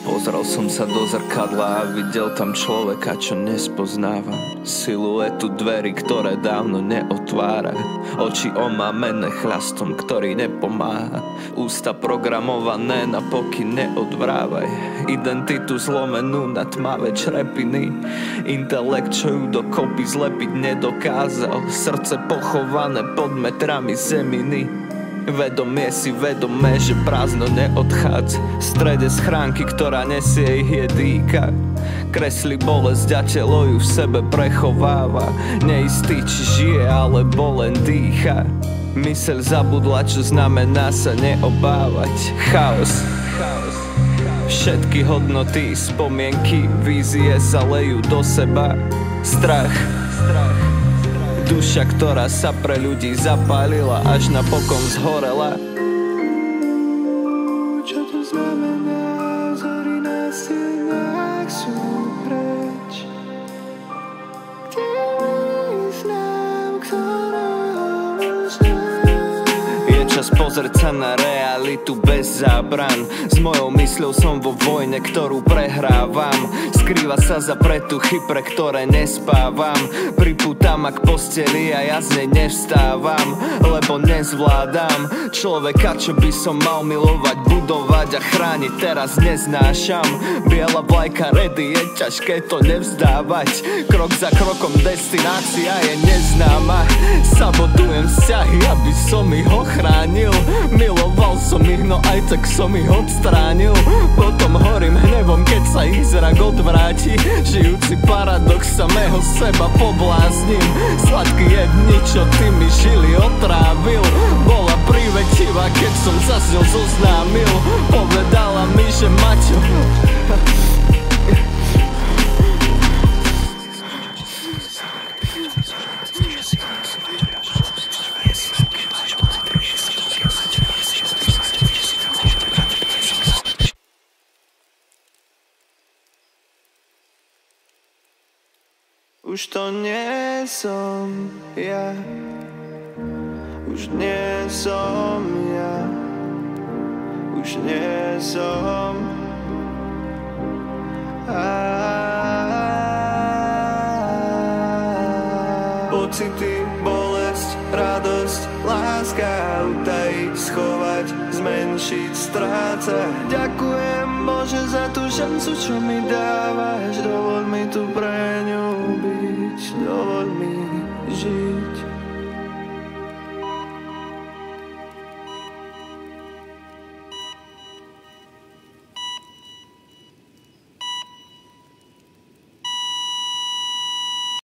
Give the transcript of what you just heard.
Pozrel som sa do zrkadla a videl tam človeka, čo nespoznávam. Siluetu dverí, ktoré dávno neotvára. Oči omámené chlastom, ktorý nepomáha. Ústa programované na pokyn neodvrávaj. Identitu zlomenú na tmavé črepiny. Intelekt, čo ju dokopy zlepiť nedokázal. Srdce pochované pod metrami zeminy. Vedomie si vedomé, že prázdno neodchádza. V strede schránky, ktorá nesie ich je dýka. Kreslí bolesť a telo ju v sebe prechováva. Neistý, či žije, alebo len dýcha. Myseľ zabudla, čo znamená sa neobávať. Chaos. Všetky hodnoty, spomienky, vízie sa lejú do seba. Strach. Duša, ktorá sa pre ľudí zapálila, až napokon zhorela. Čo to znamená? Zory na stenách sú preč. Kde význam, ktorého možná? Je čas pozrieť sa na realitu bez zábran. S mojou mysľou som vo vojne, ktorú prehrávam. Skrýva sa za pretuchy, pre ktoré nespávam. Pripútam k posteli a ja z nej nevstávam, lebo nezvládam človeka, čo by som mal milovať, budovať a chrániť, teraz neznášam. Biela vlajka ready, je ťažké to nevzdávať. Krok za krokom destinácia je neznáma. Sabotujem vzťahy, aby som ich ochránil. Miloval som ich, no aj tak som ich odstránil. Potom horím hnevom, keď sa ich zrak odvráti. Žijúci paradox samého seba poblázním. Sladký je dni, čo ty mi žili otrávil. Bola privetivá, keď som sa s ňou zoznámil. Povedala mi, že Maťo, už to nie som ja. Už nie som ja. Už nie som. Pocity, bolesť, radosť, láska, utajiť, schovať, zmenšiť, strácať. Ďakujem Bože za tú šancu, čo mi dávaš, dovoliť